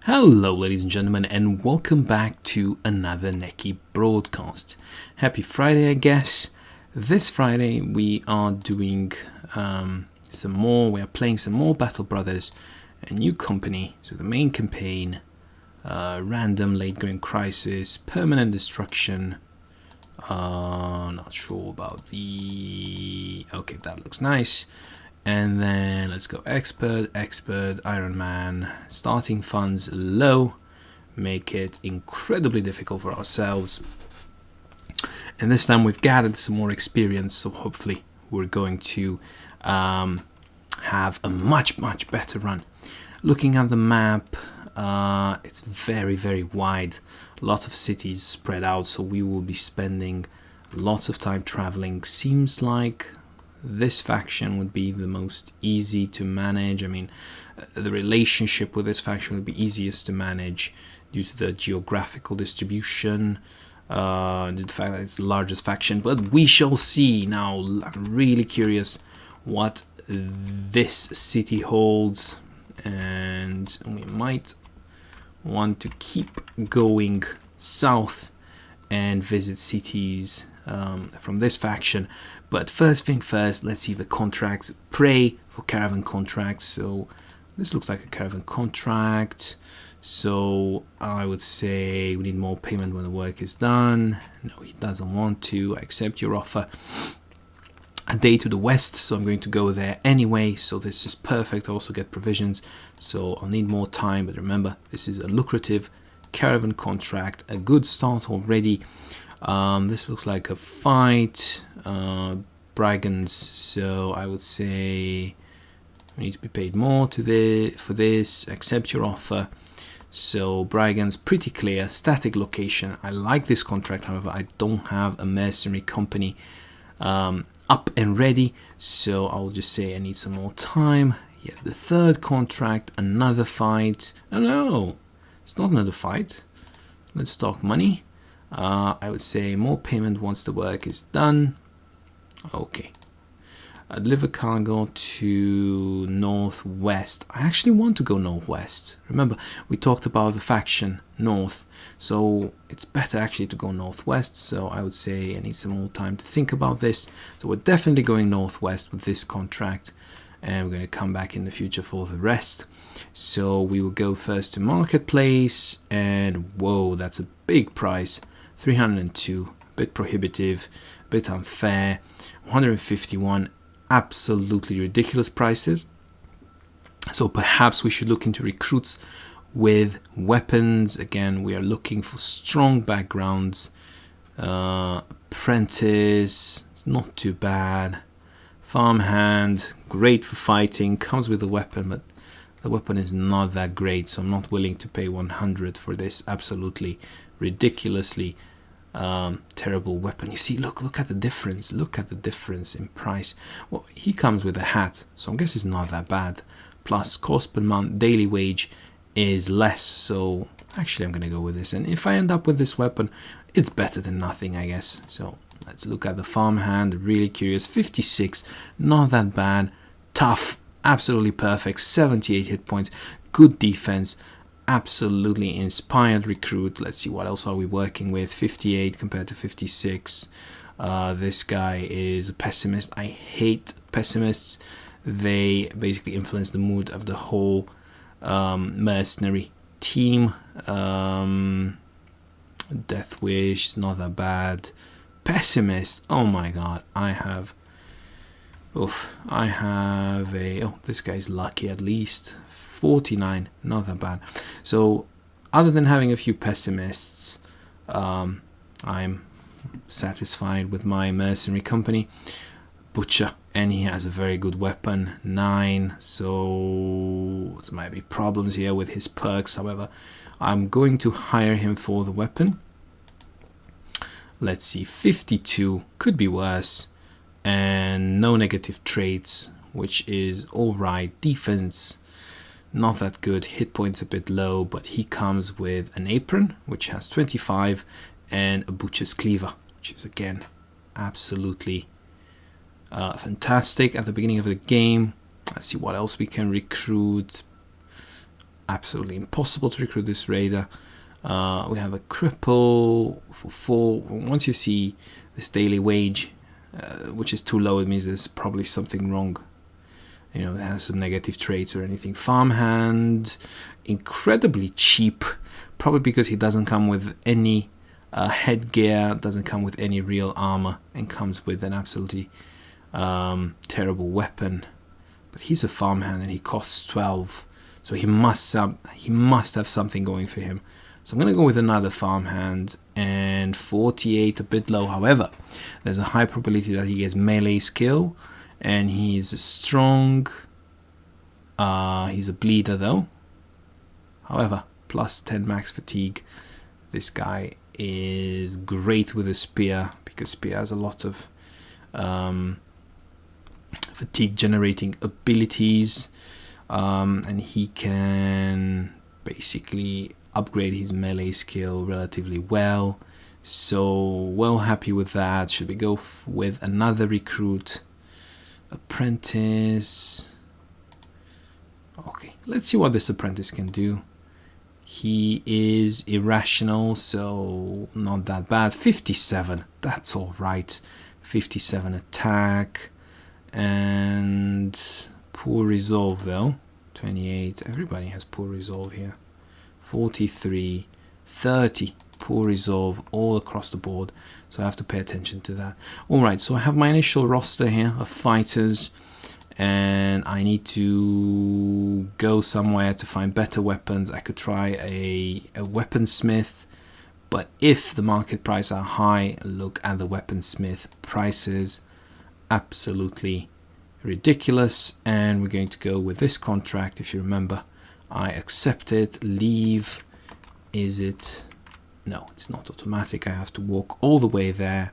Hello ladies and gentlemen, and welcome back to another Neki broadcast. Happy Friday, I guess. This Friday we are doing we are playing some more Battle Brothers, a new company. So the main campaign, random late game crisis, permanent destruction. Not sure about the... Okay, that looks nice. And then let's go expert, Iron Man, starting funds low, make it incredibly difficult for ourselves. And this time we've gathered some more experience, so hopefully we're going to have a much better run. Looking at the map, it's very wide, a lot of cities spread out, so we will be spending lots of time traveling. Seems like this faction would be the most easy to manage. I mean, the relationship with this faction would be easiest to manage due to the geographical distribution, due to the fact that it's the largest faction. But we shall see. Now, I'm really curious what this city holds, and we might want to keep going south and visit cities from this faction. But first thing first, let's see the contracts. Pray for caravan contracts. So this looks like a caravan contract. So I would say we need more payment when the work is done. No, he doesn't want to. I accept your offer. A day to the west, so I'm going to go there anyway. So this is perfect. I also get provisions, so I'll need more time. But remember, this is a lucrative caravan contract. A good start already. This looks like a fight. Brigands, so I would say we need to be paid more for this. Accept your offer. So Brigands, pretty clear. Static location. I like this contract, however I don't have a mercenary company up and ready, so I'll just say I need some more time. Yeah, the third contract, another fight. No, it's not another fight. Let's talk money. I would say more payment once the work is done. Okay. Deliver cargo to northwest. I actually want to go northwest. Remember, we talked about the faction north, so it's better actually to go northwest. So I would say I need some more time to think about this. So we're definitely going northwest with this contract, and we're going to come back in the future for the rest. So we will go first to marketplace, and whoa, that's a big price. 302, bit prohibitive, bit unfair. 151, absolutely ridiculous prices. So perhaps we should look into recruits with weapons. Again, we are looking for strong backgrounds. Apprentice, it's not too bad. Farmhand, great for fighting, comes with a weapon, but the weapon is not that great, so I'm not willing to pay 100 for this absolutely ridiculously terrible weapon. You see, look at the difference. Look at the difference in price. Well, he comes with a hat, so I guess it's not that bad. Plus, cost per month, daily wage is less, so actually I'm gonna go with this. And if I end up with this weapon, it's better than nothing, I guess. So let's look at the farmhand. Really curious. 56, not that bad. Tough, absolutely perfect. 78 hit points, good defense. Absolutely inspired recruit. Let's see, what else are we working with? 58 compared to 56. This guy is a pessimist. I hate pessimists. They basically influence the mood of the whole mercenary team. Death Wish, not that bad. Pessimist, oh my god. I have this guy's lucky at least. 49, not that bad. So other than having a few pessimists, I'm satisfied with my mercenary company. Butcher, and he has a very good weapon, 9, so there might be problems here with his perks. However, I'm going to hire him for the weapon. Let's see, 52, could be worse, and no negative traits, which is alright. Defense, not that good. Hit points a bit low, but he comes with an apron, which has 25, and a butcher's cleaver, which is again absolutely fantastic at the beginning of the game. Let's see what else we can recruit. absolutely impossible to recruit this raider. We have a cripple for 4. Once you see this daily wage, which is too low, it means there's probably something wrong. You know, it has some negative traits or anything. Farmhand, incredibly cheap, probably because he doesn't come with any headgear, doesn't come with any real armor, and comes with an absolutely terrible weapon. But he's a farmhand and he costs 12, so he must have something going for him. So I'm going to go with another farmhand, and 48, a bit low. However, there's a high probability that he gets melee skill, and he's strong. He's a bleeder though. However, plus 10 max fatigue. This guy is great with a spear, because spear has a lot of fatigue generating abilities, and he can basically upgrade his melee skill relatively well. So well happy with that. Should we go with another recruit? Apprentice. Okay, let's see what this apprentice can do. He is irrational, so not that bad. 57, that's all right. 57 attack, and poor resolve though. 28, everybody has poor resolve here. 43, 30, poor resolve all across the board, so I have to pay attention to that. Alright, so I have my initial roster here of fighters, and I need to go somewhere to find better weapons. I could try a weaponsmith, but if the market prices are high, look at the weaponsmith prices, absolutely ridiculous. And we're going to go with this contract. If you remember, I accept it. Leave. Is it? No, it's not automatic. I have to walk all the way there.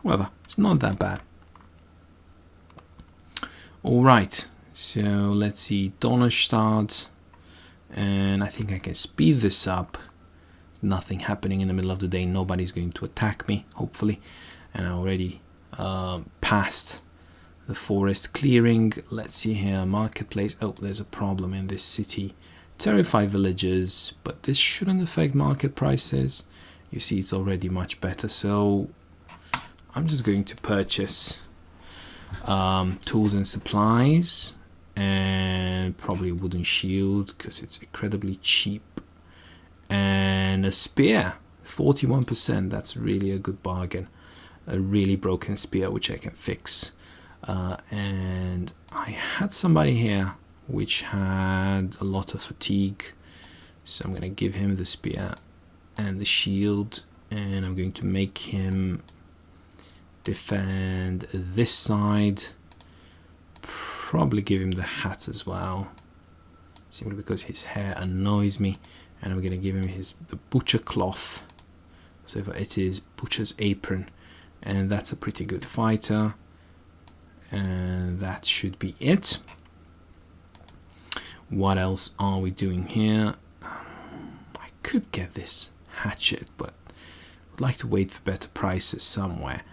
However, it's not that bad. Alright, so let's see. Donnerstadt. And I think I can speed this up. Nothing happening in the middle of the day. Nobody's going to attack me, hopefully. And I already passed the forest clearing. Let's see here. Marketplace. Oh, there's a problem in this city. Terrified villagers, but this shouldn't affect market prices. You see, it's already much better. So I'm just going to purchase tools and supplies, and probably a wooden shield because it's incredibly cheap, and a spear. 41%. That's really a good bargain. A really broken spear which I can fix. And I had somebody here which had a lot of fatigue, so I'm going to give him the spear and the shield, and I'm going to make him defend this side. Probably give him the hat as well, simply because his hair annoys me. And I'm going to give him the butcher cloth, so it is butcher's apron, and that's a pretty good fighter. And that should be it. What else are we doing here? I could get this hatchet, but I'd like to wait for better prices somewhere.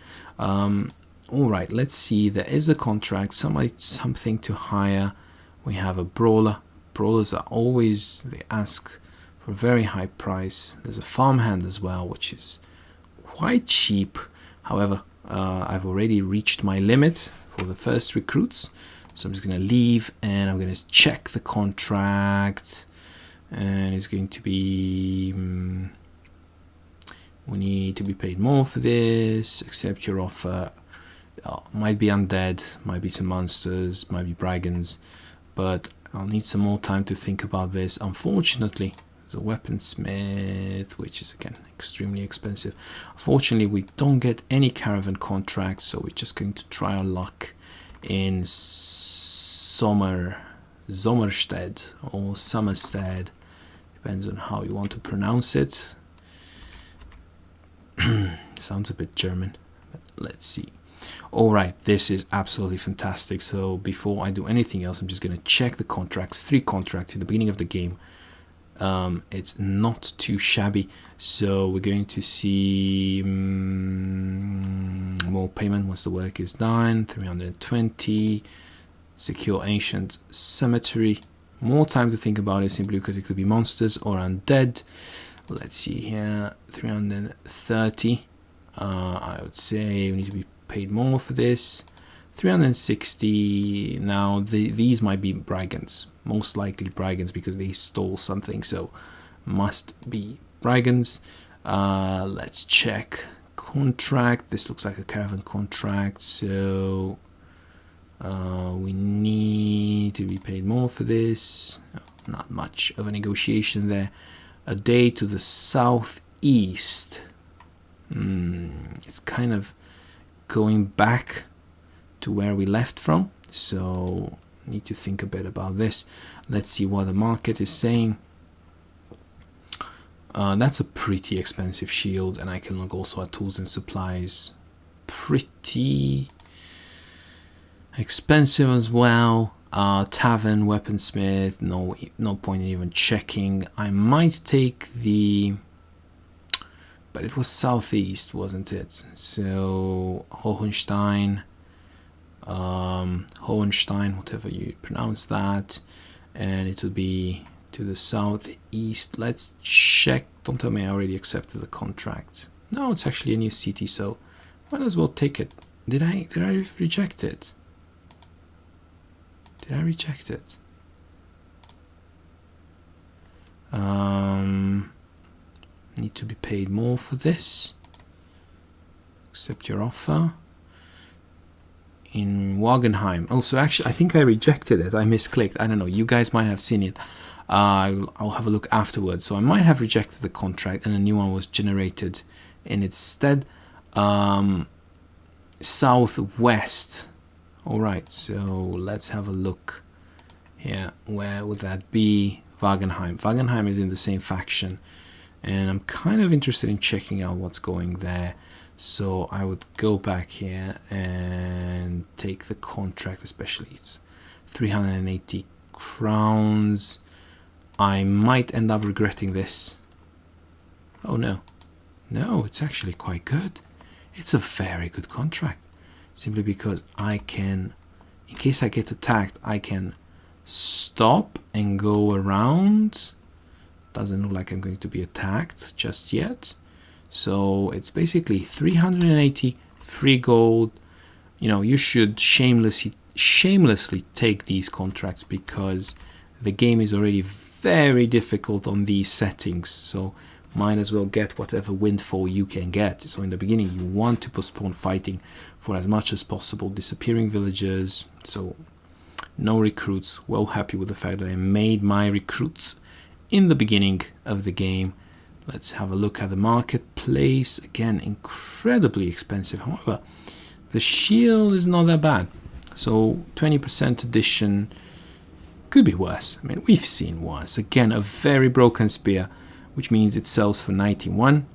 Alright, let's see. There is a contract, something to hire. We have a brawler. Brawlers are always, they ask for a very high price. There's a farmhand as well, which is quite cheap. However, I've already reached my limit for the first recruits, so I'm just going to leave, and I'm going to check the contract, and it's going to be we need to be paid more for this. Accept your offer. Might be undead, might be some monsters, might be dragons, but I'll need some more time to think about this. Unfortunately, there's a weaponsmith, which is again extremely expensive. Unfortunately, we don't get any caravan contracts, so we're just going to try our luck in Sommerstead or Somerstead, depends on how you want to pronounce it. Sounds a bit German, but let's see. Alright, this is absolutely fantastic. So before I do anything else, I'm just going to check the contracts. 3 contracts in the beginning of the game. It's not too shabby, so we're going to see more payment once the work is done. 320. Secure ancient cemetery. more time to think about it simply because it could be monsters or undead. Let's see here, 330. I would say we need to be paid more for this. 360. Now these might be brigands, most likely brigands because they stole something, so must be brigands. Let's check contract. This looks like a caravan contract, so we need to be paid more for this. Not much of a negotiation there. A day to the southeast. It's kind of going back to where we left from, so need to think a bit about this. Let's see what the market is saying. That's a pretty expensive shield, and I can look also at tools and supplies. Pretty expensive as well. Tavern, weaponsmith, no point in even checking. I might take the, but it was southeast, wasn't it? So Hohenstein, whatever you pronounce that, and it will be to the southeast. Let's check. Don't tell me I already accepted the contract. No, it's actually a new city, so might as well take it. Did I reject it? Did I reject it? Need to be paid more for this. Accept your offer. In Wagenheim. Oh, so actually, I think I rejected it. I misclicked. I don't know. You guys might have seen it. I'll have a look afterwards. So I might have rejected the contract and a new one was generated in its stead. Southwest. All right. So let's have a look here. Where would that be? Wagenheim. Wagenheim is in the same faction. And I'm kind of interested in checking out what's going there. So I would go back here and take the contract, especially it's 380 crowns. I might end up regretting this. Oh no. No, it's actually quite good. It's a very good contract. Simply because I can, in case I get attacked, I can stop and go around. Doesn't look like I'm going to be attacked just yet. So it's basically 380 free gold. You know, you should shamelessly take these contracts because the game is already very difficult on these settings. So might as well get whatever windfall you can get. So in the beginning, you want to postpone fighting for as much as possible. Disappearing villagers. So no recruits. Well happy with the fact that I made my recruits in the beginning of the game. Let's have a look at the marketplace. Again, incredibly expensive. However, the shield is not that bad. So 20% addition could be worse. I mean, we've seen worse. Again, a very broken spear, which means it sells for 91.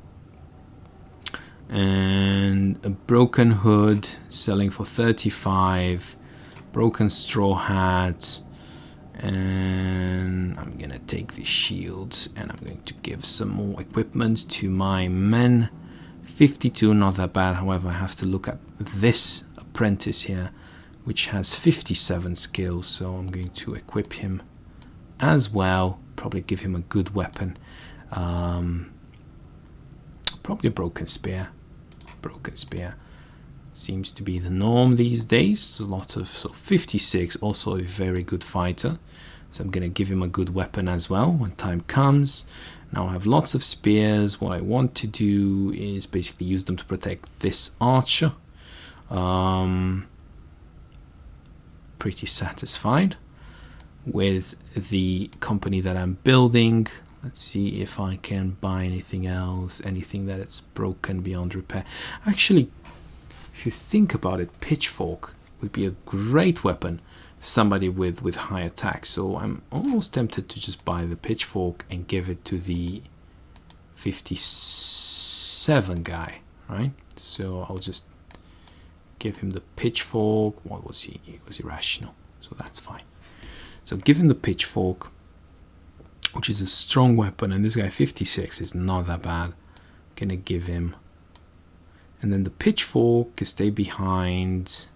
And a broken hood selling for 35. Broken straw hat. And I'm gonna take the shields and I'm going to give some more equipment to my men. 52, not that bad. However, I have to look at this apprentice here, which has 57 skills, so I'm going to equip him as well. Probably give him a good weapon. Probably a broken spear. Broken spear seems to be the norm these days. A lot of, so 56, also a very good fighter. So I'm going to give him a good weapon as well when time comes. Now I have lots of spears. What I want to do is basically use them to protect this archer. Pretty satisfied with the company that I'm building. Let's see if I can buy anything else, anything that is broken beyond repair. Actually, if you think about it, pitchfork would be a great weapon for somebody with high attack. So I'm almost tempted to just buy the pitchfork and give it to the 57 guy, right? So I'll just give him the pitchfork. What was he? He was irrational, so that's fine. So give him the pitchfork, which is a strong weapon, and this guy 56 is not that bad. I'm gonna give him, and then the pitchfork can stay behind,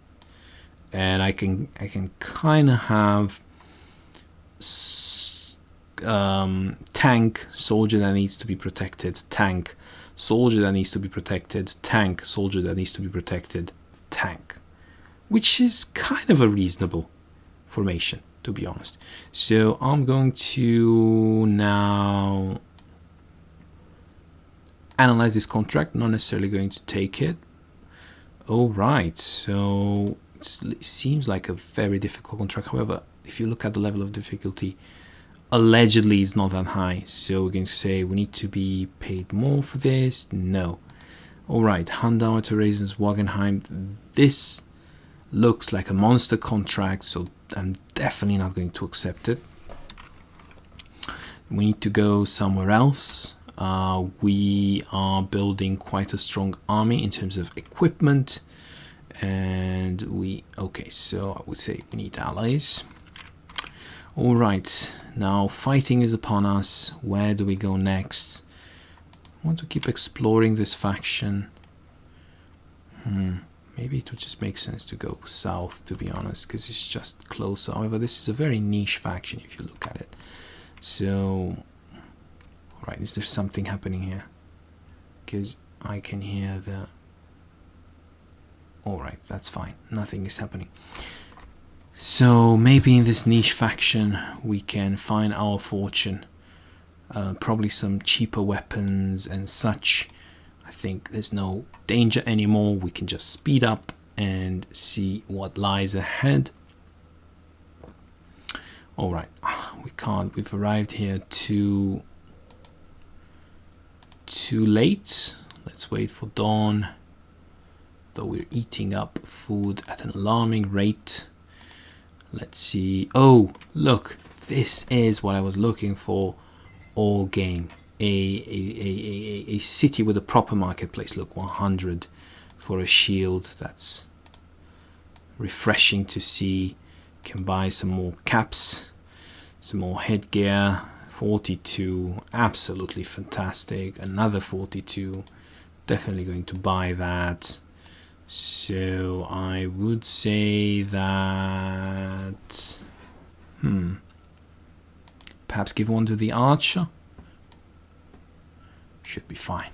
and I can kind of have tank, soldier that needs to be protected, tank, soldier that needs to be protected, tank, soldier that needs to be protected, tank, which is kind of a reasonable formation, to be honest. So I'm going to now analyze this contract, not necessarily going to take it. All right, so it seems like a very difficult contract. However, if you look at the level of difficulty, allegedly it's not that high. So we're going to say we need to be paid more for this. No. All right, Handauer to Raisins Wagenheim. This looks like a monster contract, so I'm definitely not going to accept it. We need to go somewhere else. We are building quite a strong army in terms of equipment, and okay, so I would say we need allies. All right, now fighting is upon us. Where do we go next? I want to keep exploring this faction. Maybe it would just make sense to go south, to be honest, because it's just closer. However, this is a very niche faction if you look at it. So, right, is there something happening here? Because I can hear the... Alright, that's fine. Nothing is happening. So, maybe in this niche faction we can find our fortune. Probably some cheaper weapons and such. I think there's no danger anymore. We can just speed up and see what lies ahead. Alright, we can't. We've arrived here too late. Let's wait for dawn. Though we're eating up food at an alarming rate. Let's see. Oh, look. This is what I was looking for all game. A city with a proper marketplace. Look, 100 for a shield. That's refreshing to see. Can buy some more caps, some more headgear. 42, absolutely fantastic. Another 42, definitely going to buy that. So I would say that perhaps give one to the archer. Should be fine.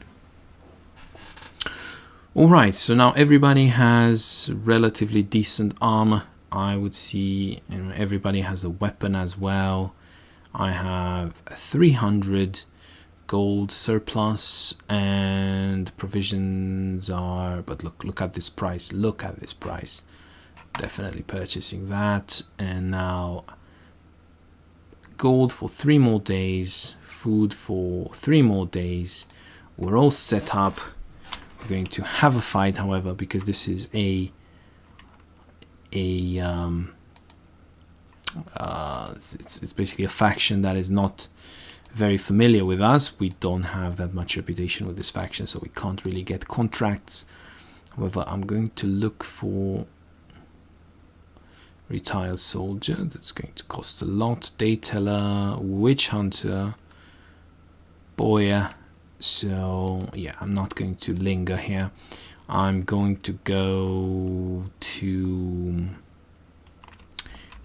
Alright, so now everybody has relatively decent armor. I would see everybody has a weapon as well. I have 300 gold surplus and provisions are, but look at this price. Look at this price. Definitely purchasing that. And now gold for 3 more days, food for 3 more days. We're all set up. We're going to have a fight, however, because this is it's basically a faction that is not very familiar with us. We don't have that much reputation with this faction, so we can't really get contracts. However, I'm going to look for retired soldier. That's going to cost a lot. Dayteller, witch hunter, boya. So yeah, I'm not going to linger here. I'm going to go to...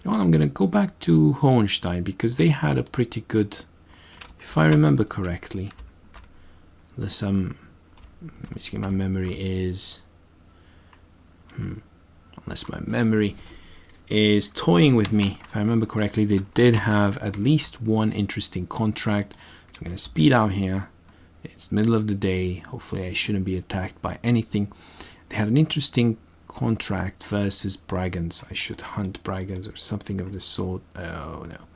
You know what, I'm going to go back to Hohenstein because they had a pretty good, if I remember correctly, unless my memory is toying with me. If I remember correctly, they did have at least one interesting contract. So I'm going to speed out here. It's middle of the day. Hopefully I shouldn't be attacked by anything. They had an interesting contract versus brigands. I should hunt brigands or something of the sort. Oh no,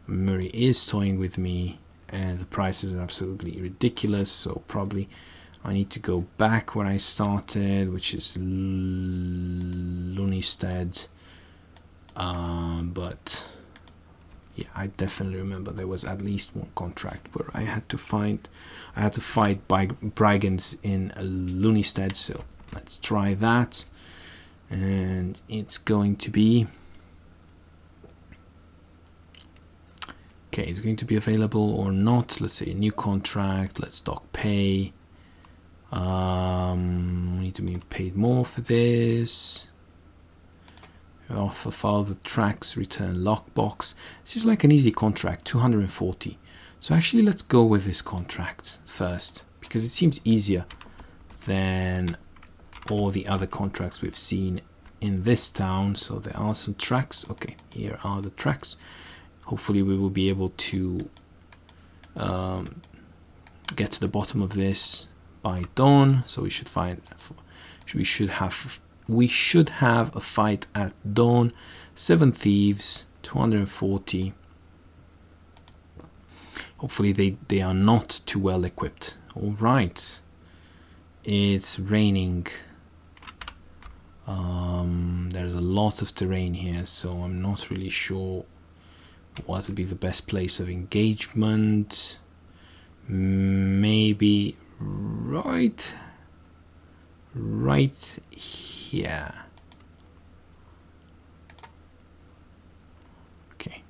Murray is toying with me and the prices are absolutely ridiculous, so probably I need to go back where I started, which is Lunestead. But yeah, I definitely remember there was at least one contract where I had to fight brigands in Lunestead, so let's try that. And it's going to be okay, it's going to be available or not. Let's say a new contract. Let's dock pay. We need to be paid more for this. Offer file the tracks, return lockbox. It's just like an easy contract, 240. So actually let's go with this contract first, because it seems easier than all the other contracts we've seen in this town. So there are some tracks. Okay, here are the tracks. Hopefully we will be able to get to the bottom of this by dawn. So we should have a fight at dawn. 7 thieves, 240. Hopefully they are not too well equipped. All right, it's raining. There's a lot of terrain here, so I'm not really sure what would be the best place of engagement. Maybe right here. Okay,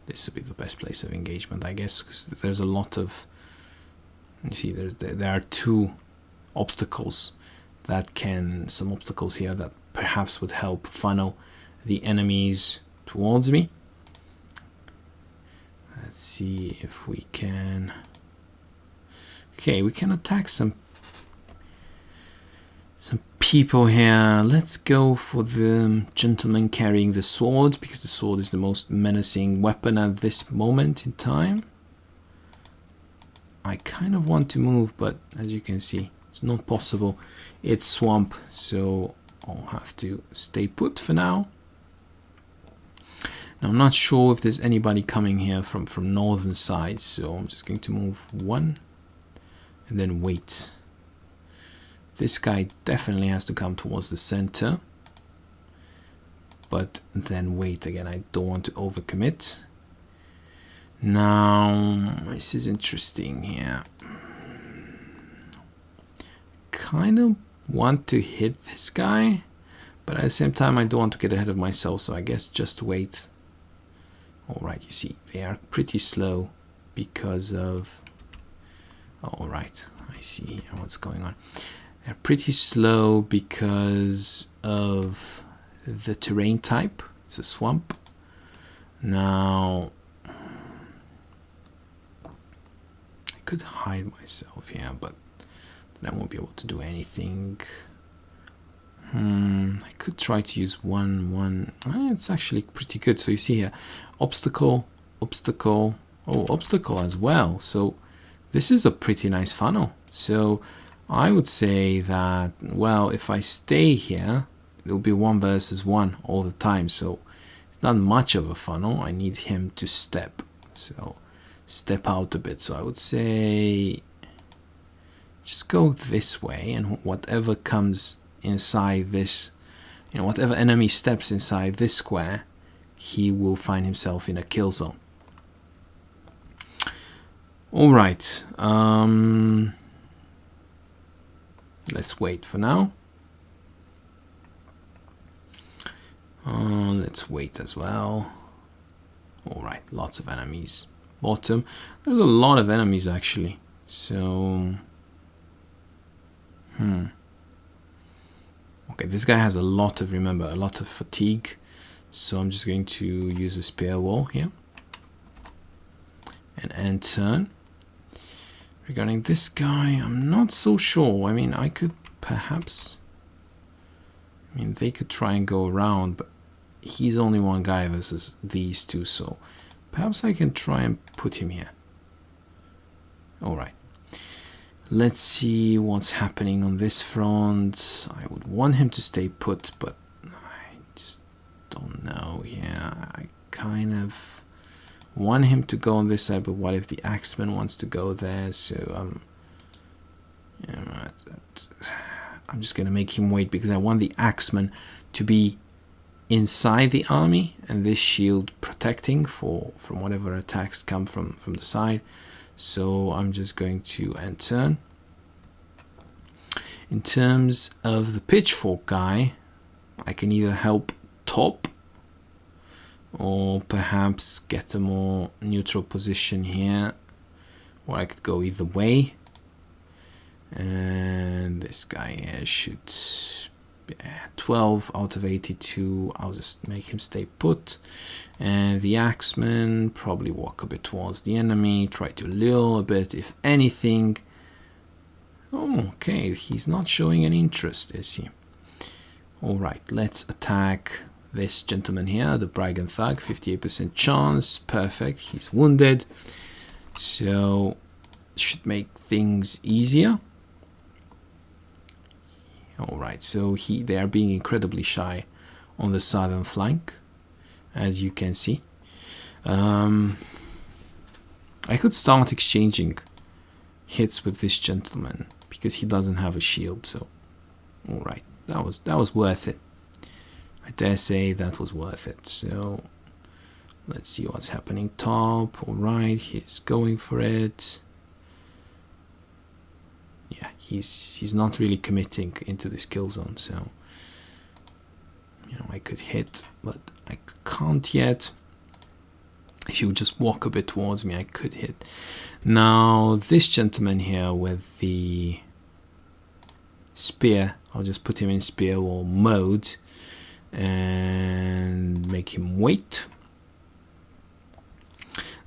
this would be the best place of engagement, I guess, because there's a lot of, you see, there are 2 obstacles some obstacles here that perhaps would help funnel the enemies towards me. Let's see if we can. Okay, we can attack some people here. Let's go for the gentleman carrying the sword, because the sword is the most menacing weapon at this moment in time. I kind of want to move, but as you can see, it's not possible. It's swamp, so I'll have to stay put for now. Now, I'm not sure if there's anybody coming here from northern side, so I'm just going to move 1 and then wait. This guy definitely has to come towards the center, but then wait again. I don't want to overcommit. Now, this is interesting here. Kind of want to hit this guy, but at the same time I don't want to get ahead of myself, so I guess just wait. Alright, you see, they are pretty slow because of... Alright, I see what's going on. They're pretty slow because of the terrain type. It's a swamp. Now, I could hide myself here, but then I won't be able to do anything. I could try to use one. It's actually pretty good. So you see here, obstacle, obstacle, obstacle as well. So this is a pretty nice funnel. So I would say that, well, if I stay here, it will be 1 versus 1 all the time. So it's not much of a funnel. I need him to step. So step out a bit. So I would say just go this way, and whatever comes inside this, whatever enemy steps inside this square, he will find himself in a kill zone. All right. Let's wait for now. Let's wait as well. All right, lots of enemies. Bottom. There's a lot of enemies actually. So, okay, this guy has a lot of fatigue. So I'm just going to use a spear wall here and end turn. Regarding this guy, I'm not so sure. I mean, I could perhaps... they could try and go around, but he's only one guy versus these 2, so perhaps I can try and put him here. Alright. Let's see what's happening on this front. I would want him to stay put, but I just don't know. Yeah, I kind of want him to go on this side, but what if the axeman wants to go there? So I'm just gonna make him wait, because I want the axeman to be inside the army and this shield protecting from whatever attacks come from the side. So I'm just going to end turn. In terms of the pitchfork guy, I can either help top or perhaps get a more neutral position here, or I could go either way. And this guy here should 12 out of 82. I'll just make him stay put. And the Axeman probably walk a bit towards the enemy, try to lure a bit, if anything. Oh, okay, he's not showing any interest, is he? Alright, let's attack this gentleman here, the Brigand Thug. 58% chance, perfect, he's wounded. So, should make things easier. Alright, so they are being incredibly shy on the southern flank, as you can see. I could start exchanging hits with this gentleman because he doesn't have a shield. So, alright, that was worth it. I dare say that was worth it. So, let's see what's happening top. Alright, he's going for it. Yeah, he's not really committing into this kill zone, so I could hit, but I can't yet. If you would just walk a bit towards me, I could hit. Now this gentleman here with the spear, I'll just put him in spear wall mode and make him wait.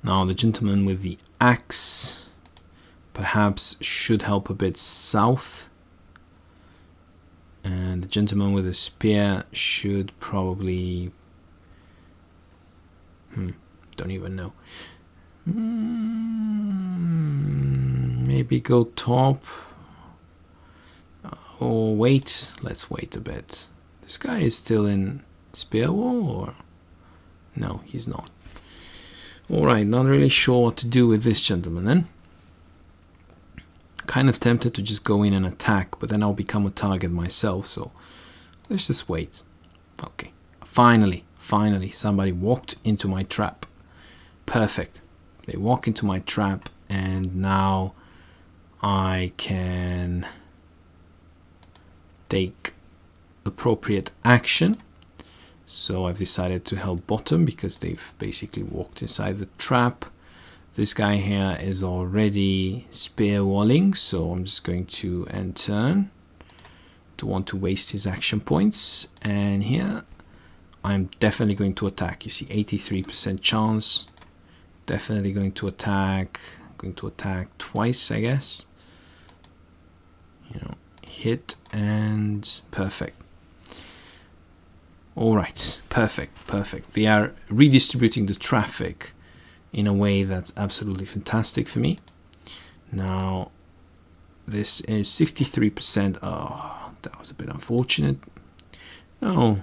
Now the gentleman with the axe perhaps should help a bit south, and the gentleman with the spear should probably don't even know, maybe go top or wait. Let's wait a bit. This guy is still in spear wall, or no, he's not. Alright, not really sure what to do with this gentleman then. Kind of tempted to just go in and attack, but then I'll become a target myself, so let's just wait. Okay, finally somebody walked into my trap. Perfect. They walk into my trap, and now I can take appropriate action. So I've decided to help bottom because they've basically walked inside the trap. This guy here is already spear walling, so I'm just going to end turn. Don't want to waste his action points. And here, I'm definitely going to attack. You see, 83% chance. Definitely going to attack. Going to attack twice, I guess. Hit and perfect. Alright, perfect. They are redistributing the traffic in a way that's absolutely fantastic for me. Now, this is 63%. Oh, that was a bit unfortunate. No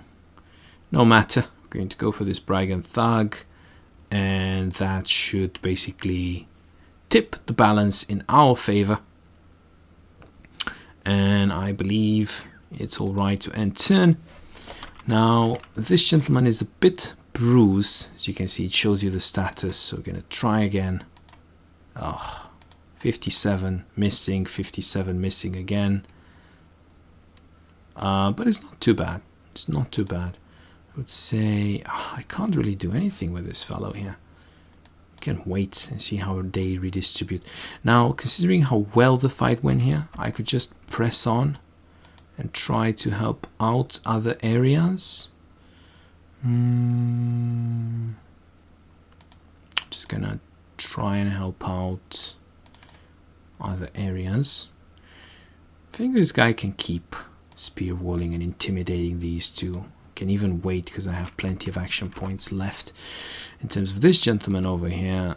matter. I'm going to go for this Brigand Thug, and that should basically tip the balance in our favor. And I believe it's alright to end turn. Now, this gentleman is a bit bruised. As you can see, it shows you the status. So we're going to try again. 57 missing, 57 missing again. But it's not too bad. It's not too bad. I would say I can't really do anything with this fellow here. I can wait and see how they redistribute. Now, considering how well the fight went here, I could just press on and try to help out other areas. Just gonna try and help out other areas. I think this guy can keep spear walling and intimidating these two. Can even wait because I have plenty of action points left. In terms of this gentleman over here,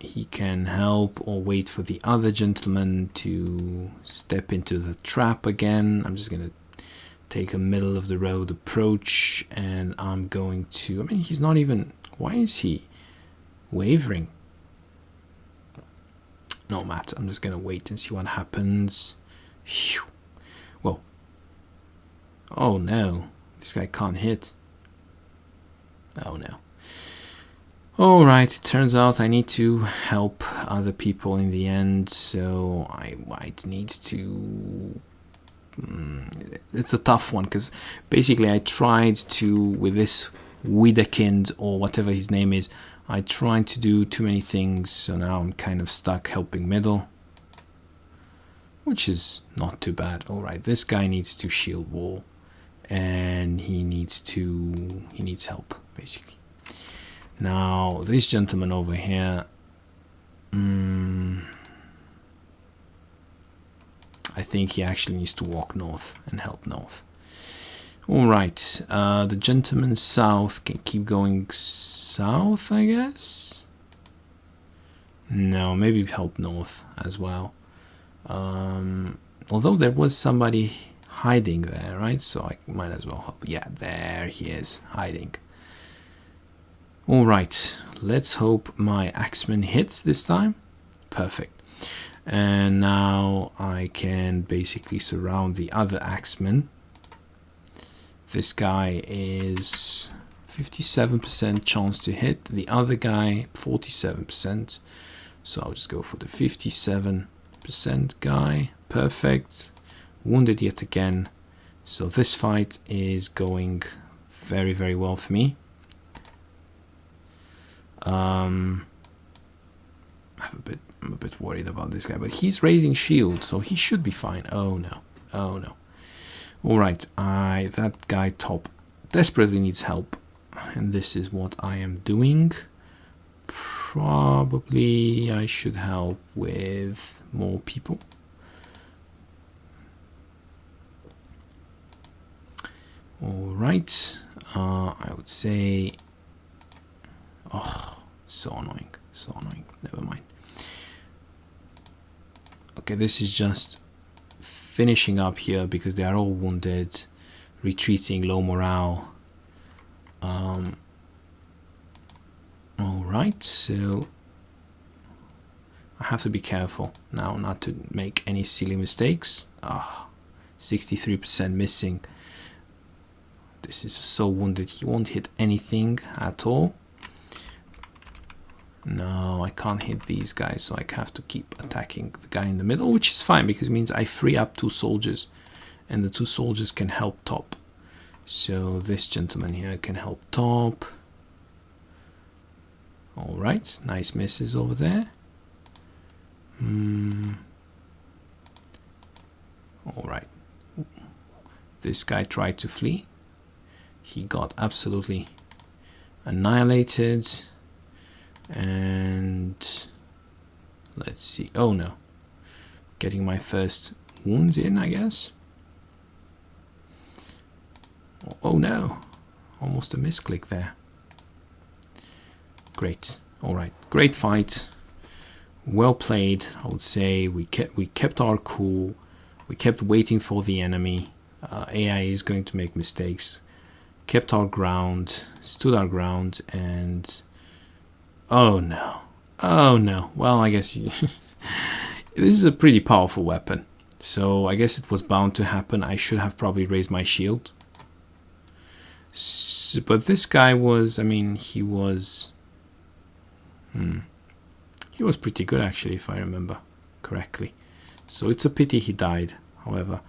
he can help or wait for the other gentleman to step into the trap again. I'm just gonna take a middle of the road approach, and I'm going to, he's not even, why is he wavering? No matter, I'm just gonna wait and see what happens. Phew. Whoa. Oh no, this guy can't hit. Oh no. Alright, it turns out I need to help other people in the end, so I might need to... it's a tough one, because basically I tried to, with this Wiederkind, or whatever his name is, I tried to do too many things, so now I'm kind of stuck helping middle, which is not too bad. Alright, this guy needs to shield wall. and he needs help basically. Now this gentleman over here, I think he actually needs to walk north and help north. Alright, the gentleman south can keep going south, I guess? No, maybe help north as well. Although there was somebody hiding there, right? So I might as well help. Yeah, there he is, hiding. Alright, let's hope my axeman hits this time. Perfect. And now I can basically surround the other axeman. This guy is 57% chance to hit. The other guy, 47%. So I'll just go for the 57% guy. Perfect. Wounded yet again. So this fight is going very, very well for me. I'm a bit worried about this guy, but he's raising shield, so he should be fine. Oh no. Oh no. Alright, that guy top desperately needs help, and this is what I am doing. Probably I should help with more people. Alright, I would say... Oh, so annoying, so annoying. Never mind. Okay, this is just finishing up here because they are all wounded, retreating, low morale. Alright, so I have to be careful now not to make any silly mistakes. 63% missing. This is so wounded, he won't hit anything at all. No, I can't hit these guys, so I have to keep attacking the guy in the middle, which is fine because it means I free up 2 soldiers, and the 2 soldiers can help top. So this gentleman here can help top. Alright, nice misses over there. Alright. This guy tried to flee. He got absolutely annihilated. And let's see. Oh no. Getting my first wounds in, I guess. Oh no. Almost a misclick there. Great. Alright. Great fight. Well played, I would say. We kept our cool. We kept waiting for the enemy. AI is going to make mistakes. Kept our ground. Stood our ground, and oh no. Oh no. Well, I guess this is a pretty powerful weapon. So I guess it was bound to happen. I should have probably raised my shield. So, but this guy was, I mean, he was pretty good actually, if I remember correctly. So it's a pity he died. However,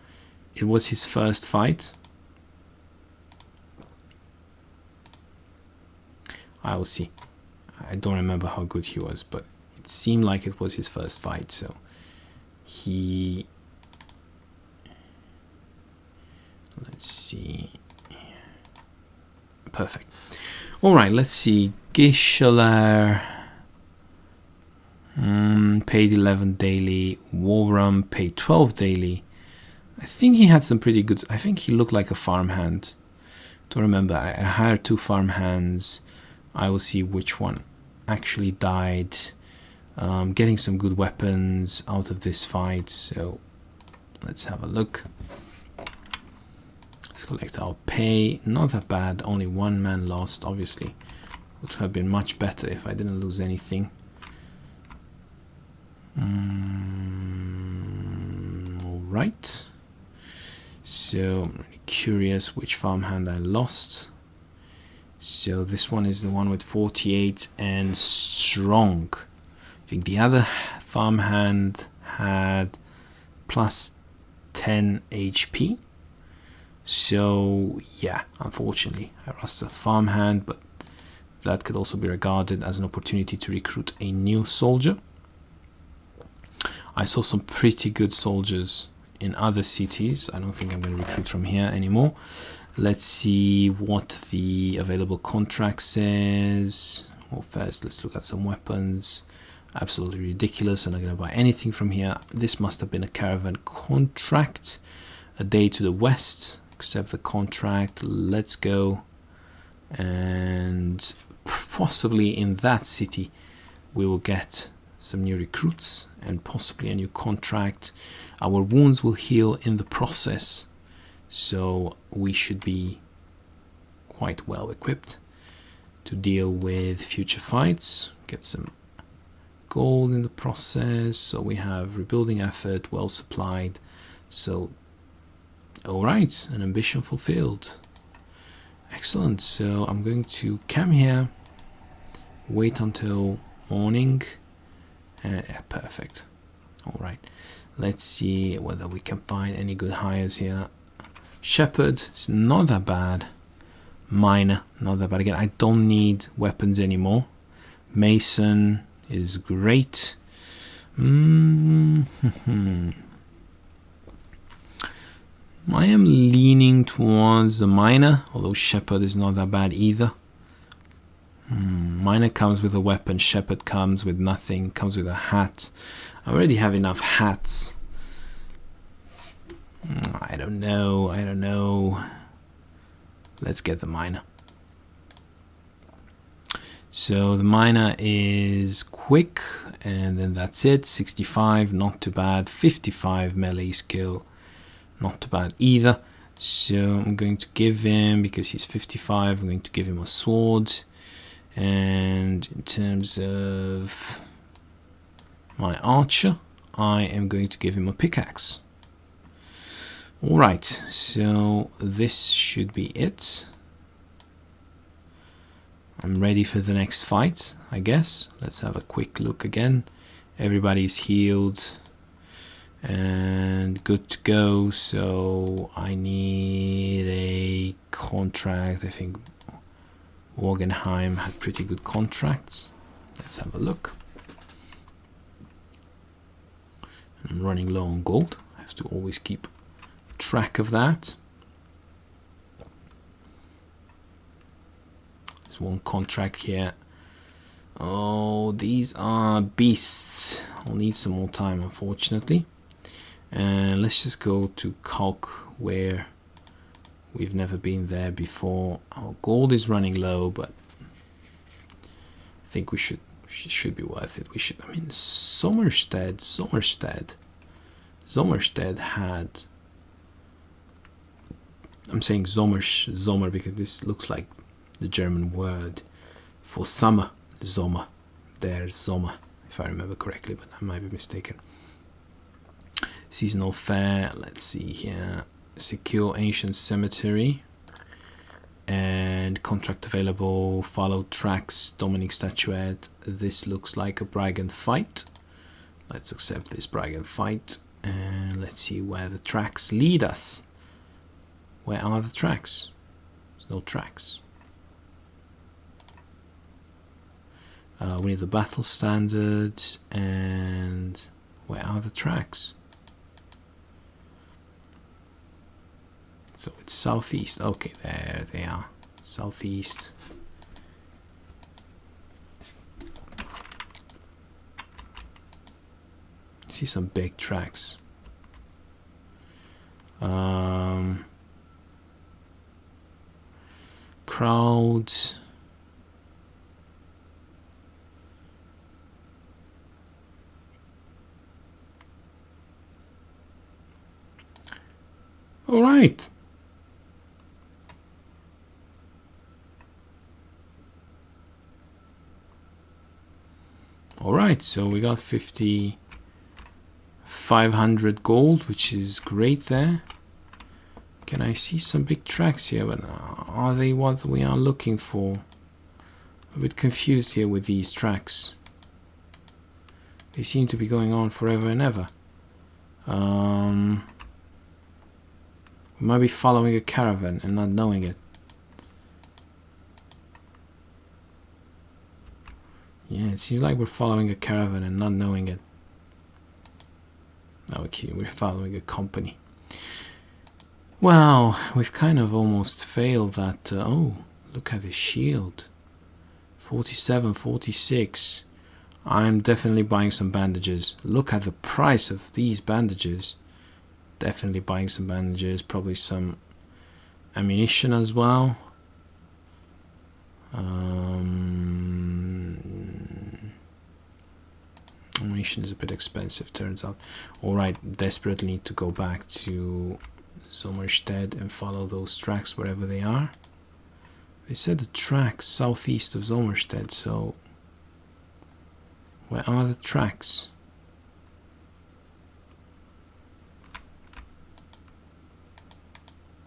it was his first fight. I will see. I don't remember how good he was, but it seemed like it was his first fight, so he... Let's see. Perfect. Alright, let's see. Gischeler paid 11 daily. Warram paid 12 daily. I think he had some pretty good... I think he looked like a farmhand. Don't remember. I hired 2 farmhands. I will see which one actually died. Getting some good weapons out of this fight, so let's have a look. Let's collect our pay. Not that bad, only 1 man lost, obviously. Would have been much better if I didn't lose anything. Alright. So I'm really curious which farmhand I lost. So this one is the one with 48 and strong. I think the other farmhand had plus 10 HP. So yeah, unfortunately I lost a farmhand, but that could also be regarded as an opportunity to recruit a new soldier. I saw some pretty good soldiers in other cities. I don't think I'm going to recruit from here anymore. Let's see what the available contract says. Well, first let's look at some weapons. Absolutely ridiculous. I'm not going to buy anything from here. This must have been a caravan contract. A day to the west. Accept the contract. Let's go. And possibly in that city we will get some new recruits and possibly a new contract. Our wounds will heal in the process, so we should be quite well equipped to deal with future fights. Get some gold in the process, so we have rebuilding effort well supplied. So all right, an ambition fulfilled. Excellent. So I'm going to come here, wait until morning. Yeah, perfect. All right, let's see whether we can find any good hires here. Shepherd is not that bad. Miner, not that bad. Again, I don't need weapons anymore. Mason is great. I am leaning towards the miner, although shepherd is not that bad either. Miner comes with a weapon, shepherd comes with nothing, comes with a hat. I already have enough hats. I don't know. Let's get the miner. So the miner is quick, and then that's it. 65, not too bad. 55 melee skill, not too bad either. So I'm going to give him, because he's 55, I'm going to give him a sword. And in terms of my archer, I am going to give him a pickaxe. Alright, so this should be it. I'm ready for the next fight, I guess. Let's have a quick look again. Everybody's healed and good to go. So I need a contract. I think Wagenheim had pretty good contracts. Let's have a look. I'm running low on gold. I have to always keep track of that. There's one contract here. Oh, these are beasts. I'll need some more time, unfortunately. And let's just go to Kalk, where we've never been there before. Our gold is running low, but I think we should be worth it. We should. I mean, Sommerstedt had. I'm saying Sommer because this looks like the German word for summer. Sommer. There's Sommer, if I remember correctly, but I might be mistaken. Seasonal fair. Let's see here. Secure ancient cemetery. And contract available. Follow tracks. Dominic statuette. This looks like a brag and fight. Let's accept this brag and fight. And let's see where the tracks lead us. Where are the tracks? There's no tracks. We need the battle standards. And where are the tracks? So it's southeast. Okay, there they are. Southeast. See some big tracks. Crowds. All right. All right, so we got 500 gold, which is great there. Can I see some big tracks here? But are they what we are looking for? I'm a bit confused here with these tracks. They seem to be going on forever and ever. We might be following a caravan and not knowing it. Yeah, it seems like we're following a caravan and not knowing it. Okay, we're following a company. Well, we've kind of almost failed that. Oh, look at the shield. 47, 46. I'm definitely buying some bandages. Look at the price of these bandages. Definitely buying some bandages. Probably some ammunition as well. Ammunition is a bit expensive, turns out. Alright, desperately need to go back to Sommerstedt and follow those tracks wherever they are. They said the tracks southeast of Sommerstedt, so where are the tracks?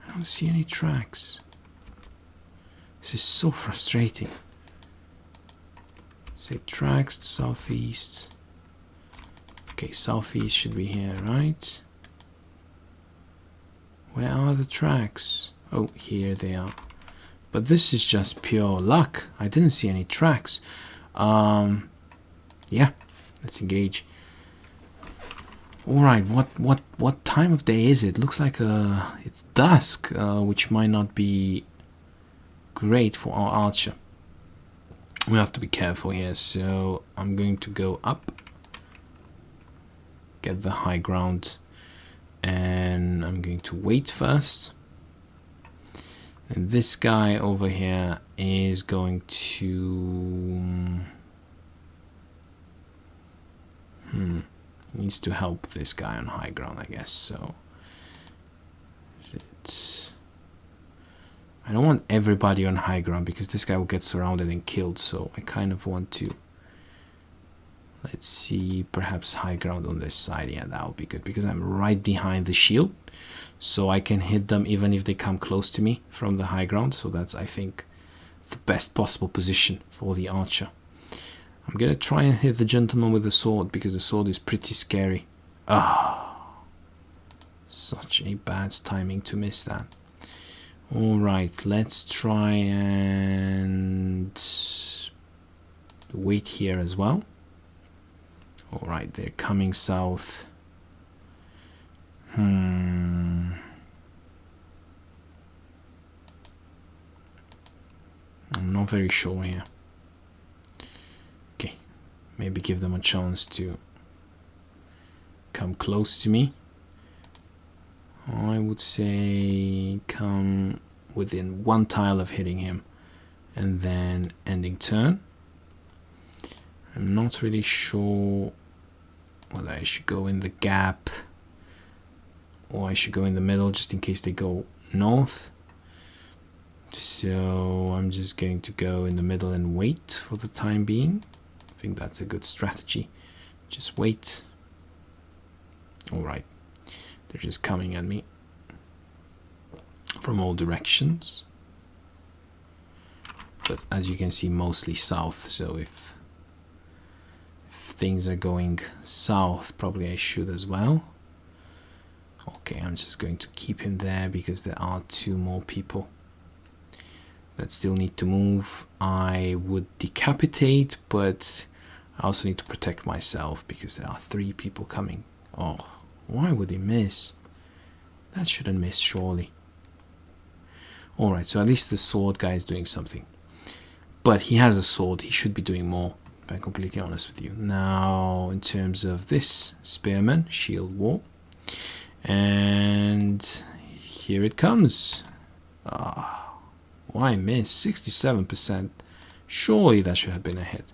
I don't see any tracks. This is so frustrating. Say tracks to southeast. Okay, southeast should be here, right? Where are the tracks? Oh, here they are. But this is just pure luck. I didn't see any tracks. Yeah, let's engage. Alright, what time of day is it? Looks like it's dusk, which might not be great for our archer. We have to be careful here, so I'm going to go up, get the high ground, and I'm going to wait first. And this guy over here is going to needs to help this guy on high ground, I guess. So I don't want everybody on high ground because this guy will get surrounded and killed, so I kind of want to, let's see, perhaps high ground on this side. Yeah, that would be good because I'm right behind the shield, so I can hit them even if they come close to me from the high ground. So that's, I think, the best possible position for the archer. I'm gonna try and hit the gentleman with the sword because the sword is pretty scary. Such a bad timing to miss that. Alright, let's try and wait here as well. Alright, they're coming south. I'm not very sure here. Okay, maybe give them a chance to come close to me. I would say come within one tile of hitting him and then ending turn. I'm not really sure whether I should go in the gap or I should go in the middle just in case they go north. So I'm just going to go in the middle and wait for the time being. I think that's a good strategy. Just wait. Alright. They're just coming at me from all directions. But as you can see, mostly south. So if things are going south, probably I should as well. Okay, I'm just going to keep him there because there are two more people that still need to move. I would decapitate, but I also need to protect myself because there are three people coming. Oh, why would he miss? That shouldn't miss, surely. Alright, so at least the sword guy is doing something. But he has a sword, he should be doing more, if I'm completely honest with you. Now, in terms of this spearman, shield wall. And here it comes. Why miss? 67%. Surely that should have been a hit.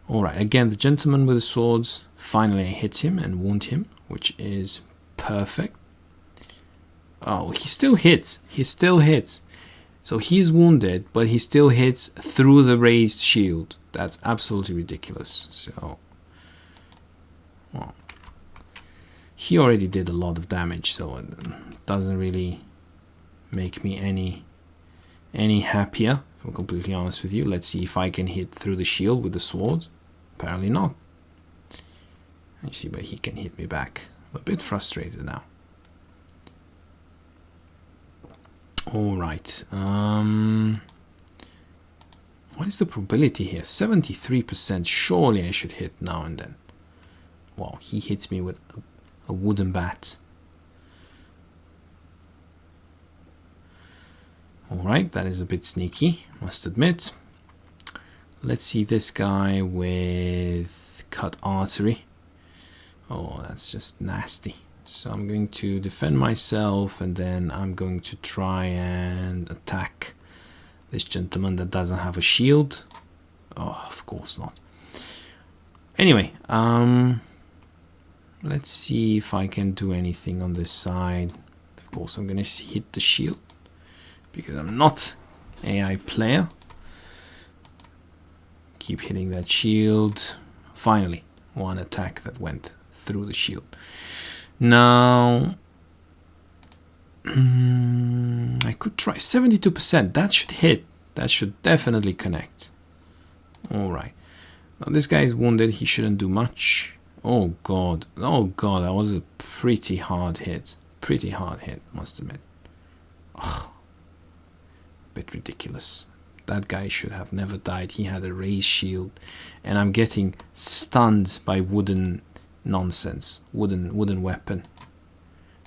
Alright, again, the gentleman with the swords. Finally I hit him and wound him, which is perfect. Oh, he still hits. He still hits. So he's wounded, but he still hits through the raised shield. That's absolutely ridiculous. So, well, he already did a lot of damage, so it doesn't really make me any happier, if I'm completely honest with you. Let's see if I can hit through the shield with the sword. Apparently not. You see, but he can hit me back. I'm a bit frustrated now. Alright. What is the probability here? 73%. Surely I should hit now and then. Wow, he hits me with a wooden bat. Alright, that is a bit sneaky, must admit. Let's see this guy with cut artery. Oh, that's just nasty. So I'm going to defend myself, and then I'm going to try and attack this gentleman that doesn't have a shield. Oh, of course not. Anyway, let's see if I can do anything on this side. Of course, I'm going to hit the shield because I'm not AI player. Keep hitting that shield. Finally, one attack that went through the shield. Now, I could try 72%. That should hit. That should definitely connect. Alright. Now this guy is wounded. He shouldn't do much. Oh god. Oh god. That was a pretty hard hit. Pretty hard hit, must admit. Oh, bit ridiculous. That guy should have never died. He had a raised shield. And I'm getting stunned by wooden nonsense. Wooden weapon.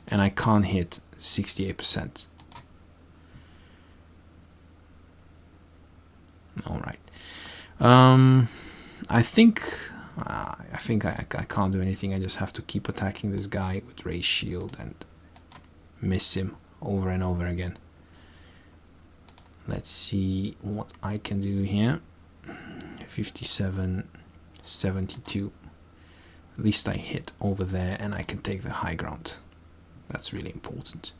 And I can't hit 68%. Alright. I think I can't do anything. I just have to keep attacking this guy with raised shield and miss him over and over again. Let's see what I can do here. 57, 72. At least I hit over there and I can take the high ground. That's really important.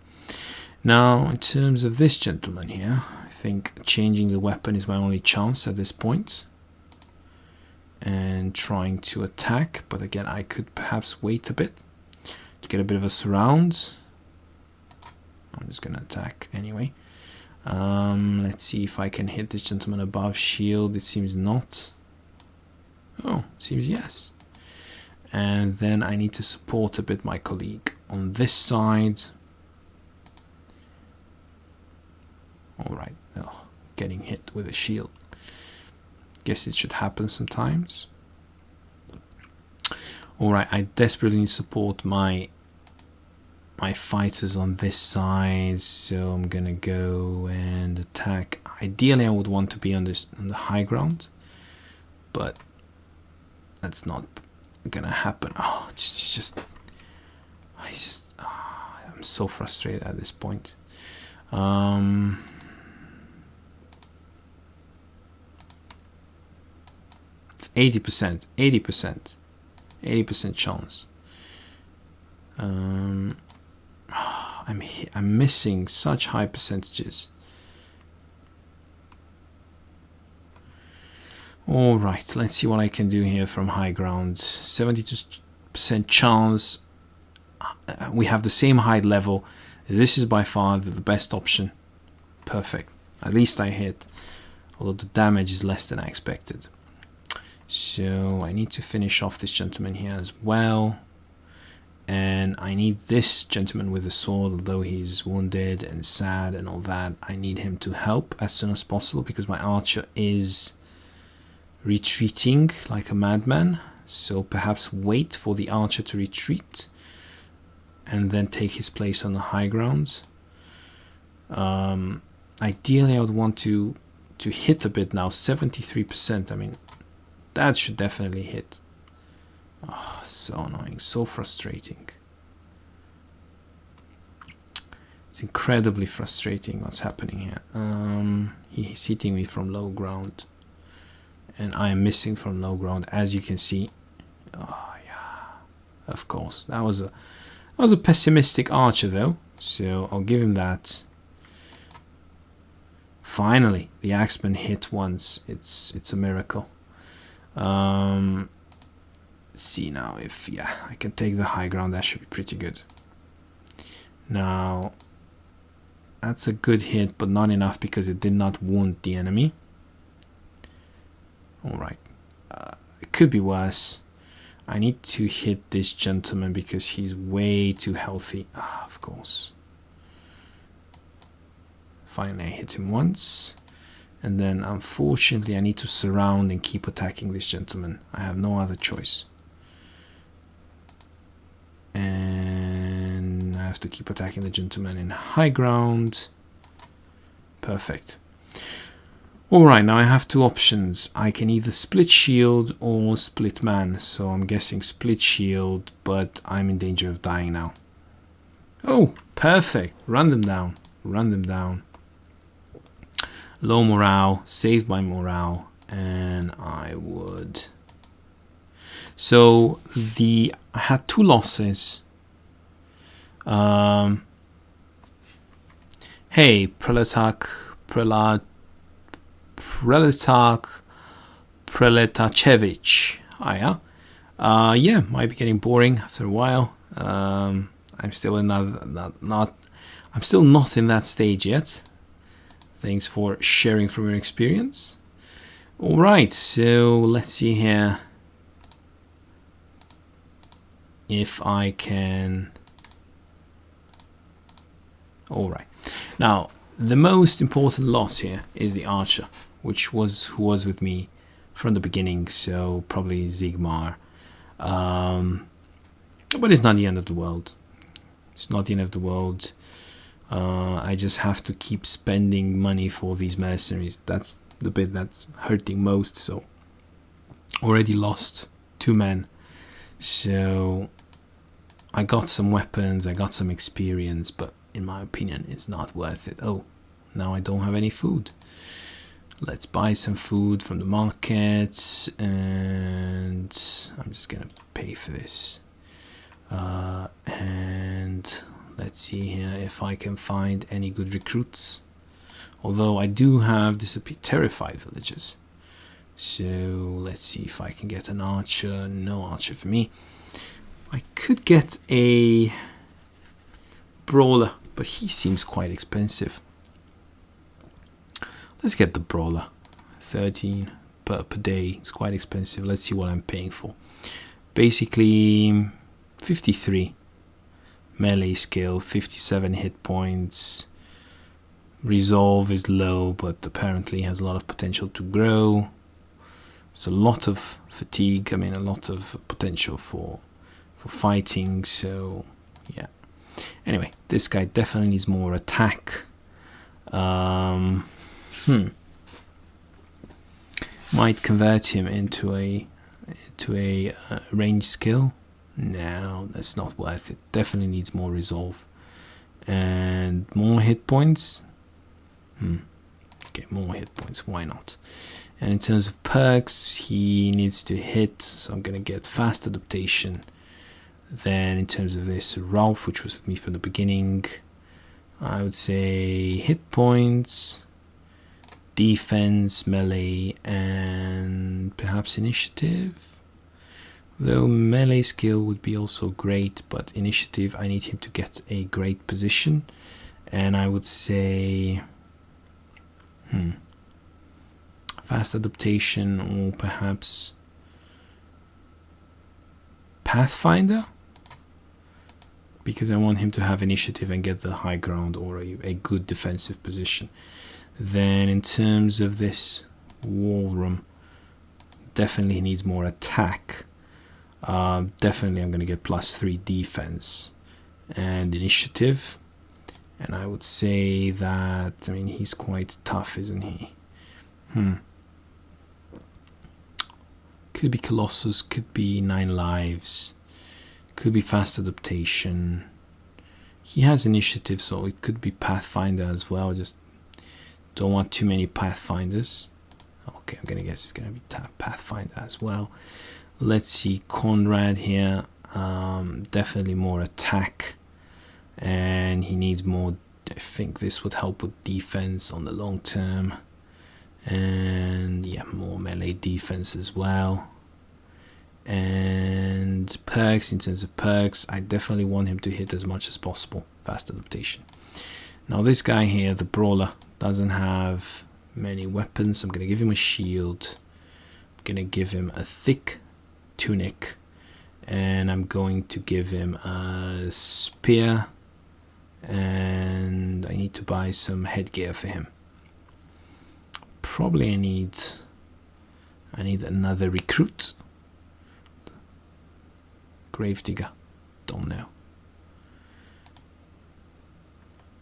Now, in terms of this gentleman here, I think changing the weapon is my only chance at this point. And trying to attack, but again, I could perhaps wait a bit to get a bit of a surround. I'm just going to attack anyway. Let's see if I can hit this gentleman above shield. It seems not. Oh, it seems yes. And then I need to support a bit my colleague on this side. Alright, oh, getting hit with a shield. Guess it should happen sometimes. Alright, I desperately need to support my fighters on this side, so I'm gonna go and attack. Ideally I would want to be on the high ground, but that's not gonna happen. Oh, I'm so frustrated at this point. It's 80% chance. I'm missing such high percentages. All right, let's see what I can do here from high ground. 72% chance. We have the same height level. This is by far the best option. Perfect. At least I hit, although the damage is less than I expected. So I need to finish off this gentleman here as well. And I need this gentleman with the sword, although he's wounded and sad and all that. I need him to help as soon as possible because my archer is retreating like a madman. So perhaps wait for the archer to retreat and then take his place on the high ground. Ideally I would want to hit a bit now. 73%. I mean, that should definitely hit. Oh, so annoying, so frustrating. It's incredibly frustrating what's happening here. He's hitting me from low ground and I am missing from low ground, as you can see. Oh yeah, of course. That was a pessimistic archer though, so I'll give him that. Finally, the axeman hit once. It's a miracle. See now if I can take the high ground. That should be pretty good. Now that's a good hit, but not enough because it did not wound the enemy. Alright, it could be worse. I need to hit this gentleman because he's way too healthy. Of course. Finally I hit him once. And then unfortunately I need to surround and keep attacking this gentleman. I have no other choice. And I have to keep attacking the gentleman in high ground. Perfect. Alright, now I have two options. I can either split shield or split man. So I'm guessing split shield, but I'm in danger of dying now. Oh, perfect. Run them down. Run them down. Low morale, saved by morale, and I would... So I had two losses. Hey, Preletachevich. Hiya. Yeah, might be getting boring after a while. I'm still I'm still not in that stage yet. Thanks for sharing from your experience. All right, so let's see here if I can. All right. Now, the most important loss here is the archer, who was with me from the beginning, so probably Sigmar. But it's not the end of the world. It's not the end of the world. I just have to keep spending money for these mercenaries. That's the bit that's hurting most. So already lost 2 men. So I got some weapons, I got some experience, but in my opinion it's not worth it. Oh, now I don't have any food. Let's buy some food from the market, and I'm just gonna pay for this. And let's see here if I can find any good recruits. Although I do have terrified villagers. So let's see if I can get an archer. No archer for me. I could get a brawler, but he seems quite expensive. Let's get the brawler. 13 per day. It's quite expensive. Let's see what I'm paying for. Basically 53 melee skill, 57 hit points. Resolve is low, but apparently has a lot of potential to grow. It's a lot of fatigue. I mean, a lot of potential for fighting. So yeah. Anyway, this guy definitely needs more attack. Might convert him into a range skill. No, that's not worth it. Definitely needs more resolve and more hit points. Okay, more hit points. Why not? And in terms of perks, he needs to hit. So I'm gonna get fast adaptation. Then in terms of this, Ralph, which was with me from the beginning, I would say hit points, defense, melee, and perhaps initiative. Though melee skill would be also great, but initiative, I need him to get a great position. And I would say fast adaptation, or perhaps Pathfinder, because I want him to have initiative and get the high ground or a good defensive position. Then in terms of this wall room, definitely needs more attack. Definitely I'm going to get +3 defense and initiative. And I would say that, I mean, he's quite tough, isn't he? Could be Colossus, could be 9 lives, could be fast adaptation. He has initiative, so it could be Pathfinder as well. Just don't want too many Pathfinders. Okay, I'm gonna guess it's gonna be Pathfinder as well. Let's see, Conrad here. Definitely more attack, and he needs more. I think this would help with defense on the long term. And yeah, more melee defense as well. And perks, in terms of perks, I definitely want him to hit as much as possible. Fast adaptation. Now this guy here, the brawler, doesn't have many weapons. I'm going to give him a shield. I'm going to give him a thick tunic. And I'm going to give him a spear. And I need to buy some headgear for him. Probably I need another recruit. Gravedigger, don't know.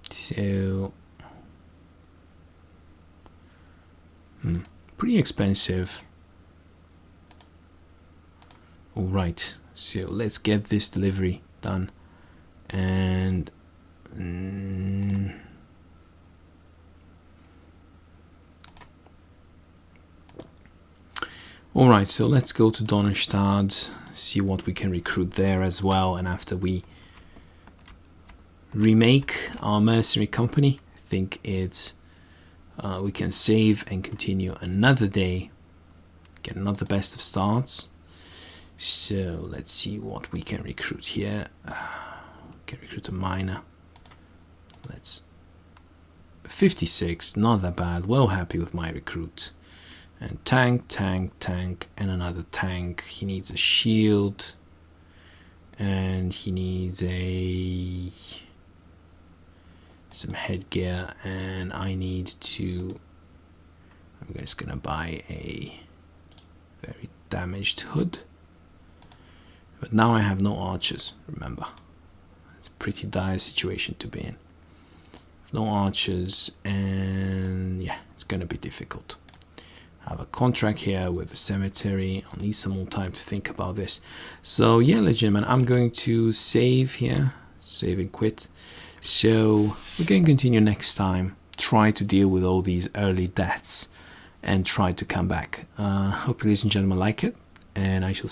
So Pretty expensive. All right, so let's get this delivery done. And all right, so let's go to Donnerstadt, see what we can recruit there as well. And after we remake our mercenary company, I think it's we can save and continue another day, get another best of starts. So let's see what we can recruit here. Can recruit a miner. Let's 56, not that bad. Well happy with my recruit. And tank, and another tank. He needs a shield, and he needs some headgear, and I need to. I'm just gonna buy a very damaged hood. But now I have no archers, remember. It's a pretty dire situation to be in. No archers, and yeah, it's going to be difficult. I have a contract here with a cemetery. I'll need some more time to think about this. So yeah, ladies and gentlemen, I'm going to save here. Save and quit. So we're going to continue next time. Try to deal with all these early deaths and try to come back. Hope you, ladies and gentlemen, like it. And I shall see